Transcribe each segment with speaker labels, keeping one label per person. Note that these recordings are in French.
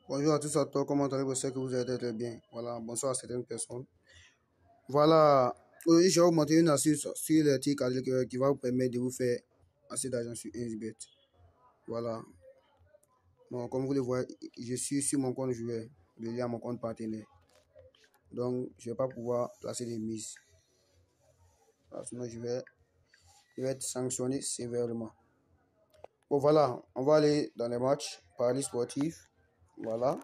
Speaker 1: Bonjour à tous à tous, comment allez-vous? C'est que vous allez très bien. Voilà, bonsoir à certaines personnes. Voilà, aujourd'hui, je vais vous montrer une astuce sur le tic qui va vous permettre de vous faire assez d'argent sur 1xBet. Voilà, bon, comme vous le voyez, je suis sur mon compte joueur, relié à mon compte partenaire. Donc, je ne vais pas pouvoir placer des mises. Voilà, sinon, je vais être sanctionné sévèrement. Bon, voilà, on va aller dans les matchs, paris sportifs. Voilà.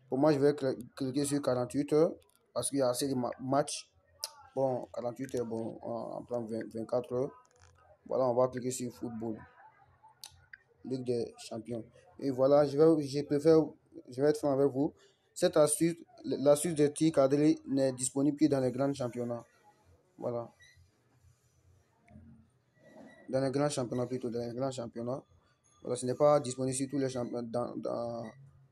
Speaker 1: Pour moi, je vais cliquer sur 48 heures parce qu'il y a assez de matchs. Bon, 48 heures, bon, en plan 24 heures. Voilà, on va cliquer sur football, Ligue des champions. Et voilà, je vais être franc avec vous. Cette astuce, l'astuce de tir cadré n'est disponible que dans les grands championnats. Voilà. Dans les grands championnats plutôt, dans les grands championnats. Voilà, ce n'est pas disponible sur tous les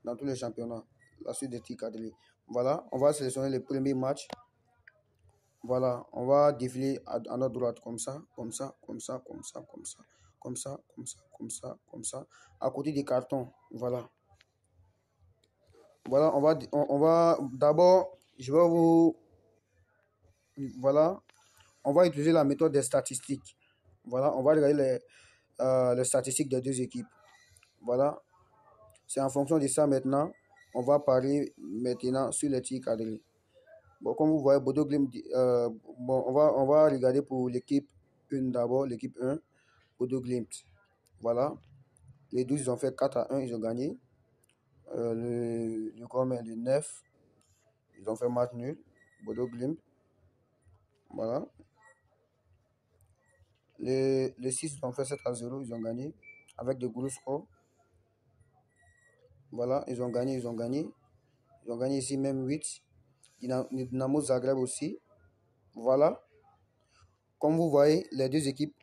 Speaker 1: dans tous les championnats. L'astuce de tir cadré. Voilà, on va sélectionner les premiers matchs. Voilà, on va défiler à notre droite comme ça, comme ça, comme ça, comme ça, comme ça, comme ça, comme ça, comme ça, comme ça, à côté des cartons. Voilà. Voilà, on va d'abord, je vais vous, voilà, on va utiliser la méthode des statistiques. Voilà, on va regarder les statistiques des deux équipes. Voilà, c'est en fonction de ça maintenant, on va parler maintenant sur les tirs cadrés. Bon, comme vous voyez, Bodo Glimt, bon, on va regarder pour l'équipe 1 d'abord, l'équipe 1, Bodo Glimt. Voilà. Les 12, ils ont fait 4-1, ils ont gagné. Le 9, ils ont fait match nul, Bodo Glimt. Voilà. Les 6, ils ont fait 7-0, ils ont gagné avec de gros scores. Voilà, ils ont gagné, ils ont gagné. Ils ont gagné ici même 8. Dynamo Zagreb aussi. Voilà. Comme vous voyez, les deux équipes,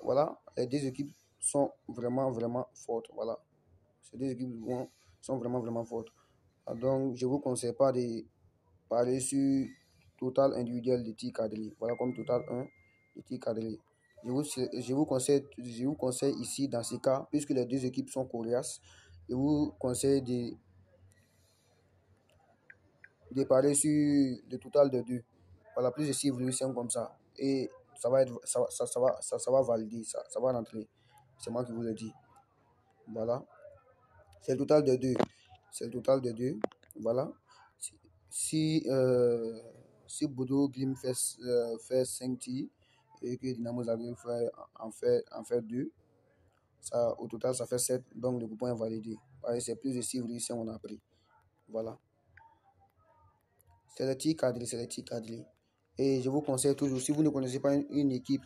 Speaker 1: voilà, les deux équipes sont vraiment, vraiment fortes. Voilà. Ces deux équipes sont vraiment, vraiment fortes. Donc, je ne vous conseille pas de parler sur total individuel de tir cadré. Voilà, comme total 1 de tir cadré. Je vous conseille ici, dans ce cas, puisque les deux équipes sont coriaces, je vous conseille de parler sur le total de 2. Voilà, plus de 6 évolutions comme ça. Et ça va valider, ça va rentrer. C'est moi qui vous le dis. Voilà. C'est le total de 2. C'est le total de 2. Voilà. Si Bodo Glimt fait 5 tirs et que Dynamo Zagreb en fait 2, ça, au total, ça fait 7. Donc, le coupon est validé. C'est plus de 6 réussites qu'on a pris. Voilà. C'est le tir cadré, c'est le tir cadré. Et je vous conseille toujours, si vous ne connaissez pas une équipe,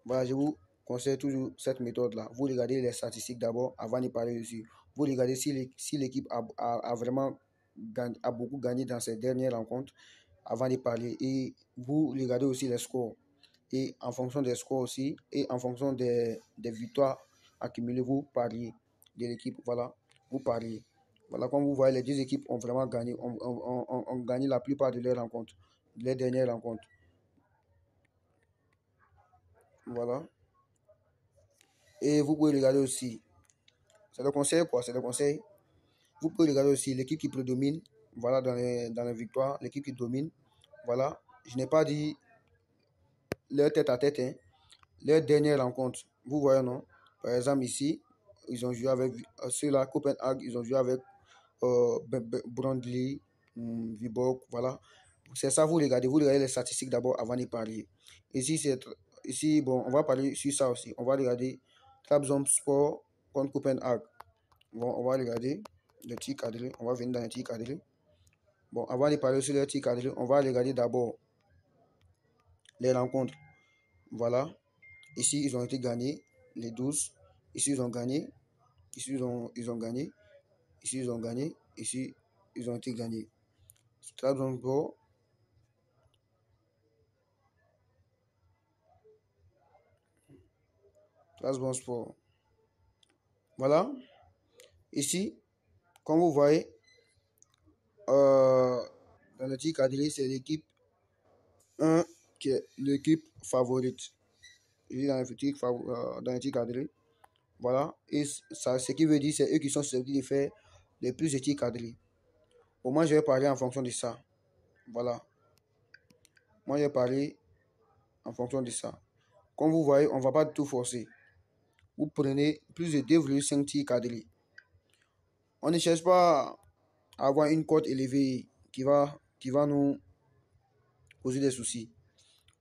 Speaker 1: voilà, je vous conseille toujours cette méthode-là. Vous regardez les statistiques d'abord avant de parler dessus. Vous regardez si l'équipe a vraiment beaucoup gagné dans ses dernières rencontres avant de parler. Et vous regardez aussi les scores. Et en fonction des scores aussi, et en fonction des victoires accumulées, vous pariez de l'équipe. Voilà, vous pariez. Voilà, comme vous voyez, les deux équipes ont vraiment gagné, ont gagné la plupart de leurs rencontres, les dernières rencontres. Voilà. Et vous pouvez regarder aussi, c'est le conseil quoi, c'est le conseil. Vous pouvez regarder aussi l'équipe qui prédomine, voilà, dans les victoires, l'équipe qui domine. Voilà, je n'ai pas dit leur tête à tête, hein. Leur dernière rencontre, vous voyez, non? Par exemple, ici, ils ont joué avec ceux-là, Copenhague, ils ont joué avec Brondley, Viborg, voilà. C'est ça, vous regardez les statistiques d'abord avant de parler. Ici, bon, on va parler sur ça aussi. On va regarder Trabzonspor contre Copenhague. Bon, on va regarder le tir cadré. On va venir dans le tir cadré. Bon, avant de parler sur le tir cadré, on va regarder d'abord les rencontres. Voilà. Ici, ils ont été gagnés, les 12. Ici, ils ont gagné. Ici, ils ont gagné. Ici, ils ont gagné. Ici, ils ont été gagnés. Trabzonspor. Trabzonspor. Voilà. Ici, comme vous voyez, dans le tir cadré, c'est l'équipe 1 qui est l'équipe favorite. Dans le tir cadré. Voilà. Et ça, ce qui veut dire, c'est eux qui sont susceptibles de faire les plus de tirs cadrés. Au moins, je vais parler en fonction de ça. Voilà. Moi, je vais parler en fonction de ça. Comme vous voyez, on ne va pas tout forcer. Vous prenez plus de 2,5 tirs cadrés. On ne cherche pas à avoir une cote élevée qui va nous poser des soucis.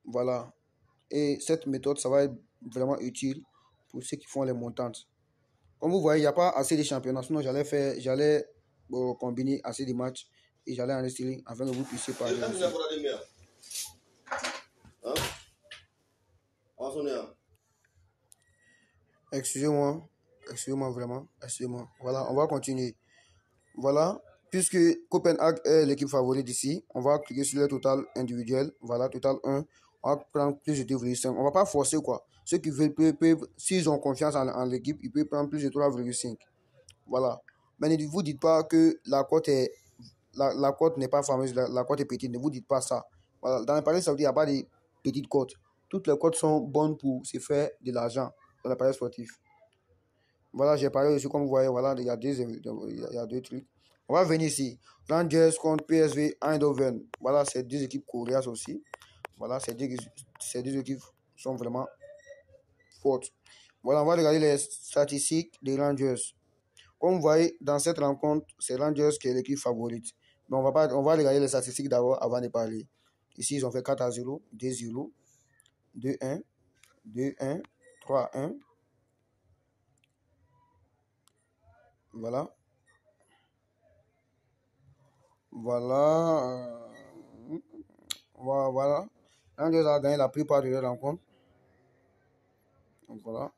Speaker 1: Voilà. Et cette méthode, ça va être vraiment utile pour ceux qui font les montantes. Comme vous voyez, il n'y a pas assez de championnats. Sinon, j'allais combiner assez de matchs et j'allais enregistrer afin que vous puissiez parler. Excusez-moi. Excusez-moi vraiment. Excusez-moi. Voilà, on va continuer. Voilà. Puisque Copenhague est l'équipe favorite d'ici, on va cliquer sur le total individuel. Voilà, total 1. On va prendre plus de 2,5. On ne va pas forcer quoi. Ceux qui veulent peuvent s'ils ont confiance en l'équipe, ils peuvent prendre plus de 3,5. Voilà. Mais ne vous dites pas que la cote est la cote n'est pas fameuse, la cote est petite. Ne vous dites pas ça. Voilà. Dans les paris saoudis, il n'y a pas de petites cotes. Toutes les cotes sont bonnes pour se faire de l'argent dans les paris sportifs. Voilà, j'ai parlé aussi, comme vous voyez, voilà, il y a deux trucs. On va venir ici. Rangers contre PSV Eindhoven. Voilà, c'est deux équipes coréennes aussi. Voilà, ces deux équipes sont vraiment fortes. Voilà, on va regarder les statistiques des Rangers. Comme vous voyez, dans cette rencontre, c'est Rangers qui est l'équipe favorite. Mais on va regarder les statistiques d'abord avant de parler. Ici, ils ont fait 4-0, 2-0, 2-1, 2-1, 3-1. Voilà. Voilà. Voilà. Rangers a gagné la plupart de leurs rencontres. Donc voilà.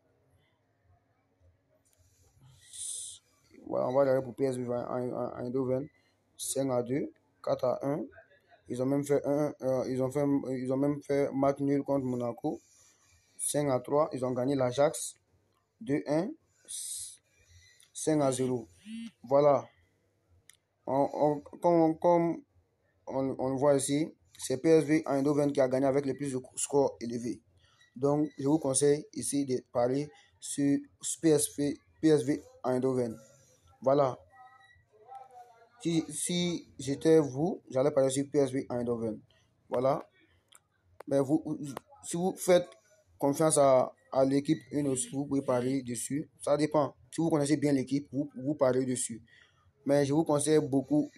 Speaker 1: Voilà, on va regarder pour PSV Eindhoven. 5-2, 4-1. Ils ont même fait ils ont même fait match nul contre Monaco. 5-3. Ils ont gagné l'Ajax. 2-1. 5-0. Voilà. Comme on le voit ici, c'est PSV Eindhoven qui a gagné avec le plus de scores élevés. Donc, je vous conseille ici de parler sur PSV Eindhoven. Voilà. Si j'étais vous, j'allais parler sur PSV Eindhoven. Voilà. Mais si vous faites confiance à l'équipe, vous pouvez parler dessus. Ça dépend. Si vous connaissez bien l'équipe, vous parlez dessus. Mais je vous conseille beaucoup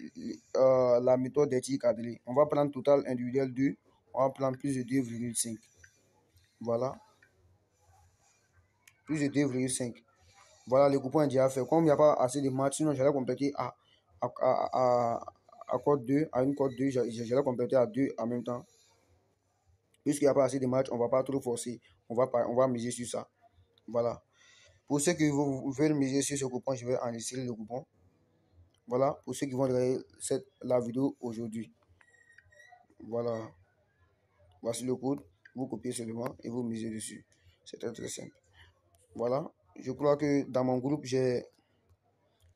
Speaker 1: la méthode des tirs cadrés. On va prendre total individuel 2. On va prendre plus de 2,5. Voilà. Plus de 2,5. Voilà, le coupon est déjà fait. Comme il n'y a pas assez de matchs, sinon j'allais compléter à code 2, à une code 2, j'allais compléter à 2 en même temps. Puisqu'il n'y a pas assez de matchs, on ne va pas trop forcer. On va miser sur ça. Voilà. Pour ceux qui veulent miser sur ce coupon, je vais enregistrer le coupon. Voilà. Pour ceux qui vont regarder la vidéo aujourd'hui. Voilà. Voici le code. Vous copiez seulement et vous misez dessus. C'est très très simple. Voilà. Je crois que dans mon groupe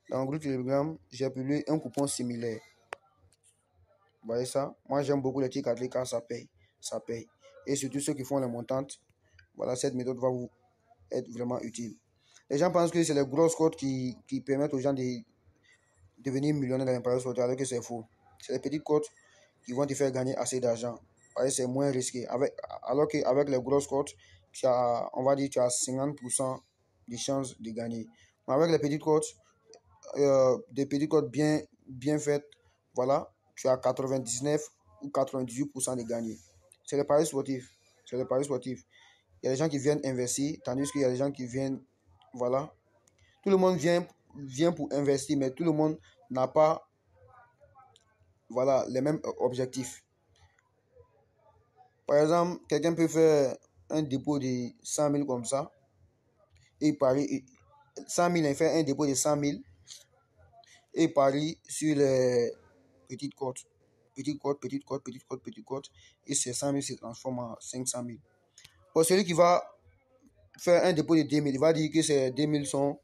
Speaker 1: Telegram, j'ai publié un coupon similaire. Vous voyez ça? Moi, j'aime beaucoup les tirs cadrés car ça paye. Ça paye. Et surtout ceux qui font les montantes. Voilà, cette méthode va vous être vraiment utile. Les gens pensent que c'est les grosses cotes qui permettent aux gens de devenir millionnaires dans les paris sportifs, alors que c'est faux. C'est les petites cotes qui vont te faire gagner assez d'argent. C'est moins risqué. Alors qu'avec les grosses cotes, on va dire que tu as 50% de chances de gagner. Mais avec les petites cotes, des petites cotes bien faites, voilà, tu as 99 ou 98% de gagner. C'est les paris sportifs. C'est les paris sportifs. Il y a des gens qui viennent investir, tandis qu'il y a des gens qui viennent, voilà. Tout le monde vient pour investir, mais tout le monde n'a pas, voilà, les mêmes objectifs. Par exemple, quelqu'un peut faire un dépôt de 100 000 comme ça, et parie 100 000, il fait un dépôt de 100 000, et parie sur les petites cotes. Petite cote, petite cote, petite cote, petite cote, et ces 100 000 se transforment en 500 000. Pour celui qui va faire un dépôt de 2 000, il va dire que ces 2 000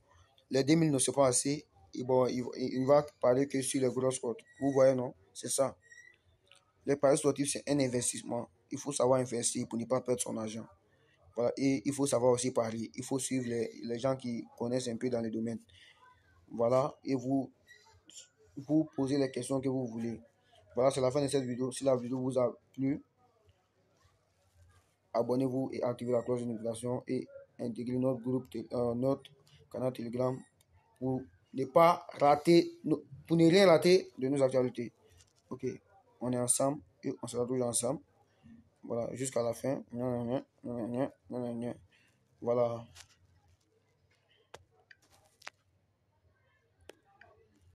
Speaker 1: les 2 000 ne sont pas assez, et bon, il va parler que sur les grosses cotes. Vous voyez, non? C'est ça. Les paris sportifs, c'est un investissement. Il faut savoir investir pour ne pas perdre son argent. Voilà. Et il faut savoir aussi parier. Il faut suivre les gens qui connaissent un peu dans le domaine. Voilà. Et vous vous poser les questions que vous voulez. Voilà, c'est la fin de cette vidéo. Si la vidéo vous a plu, abonnez-vous et activez la cloche de notification et intégrez notre groupe, notre canal Telegram pour ne pas rater, pour ne rien rater de nos actualités. Ok, on est ensemble et on sera toujours ensemble. Voilà, jusqu'à la fin. Voilà.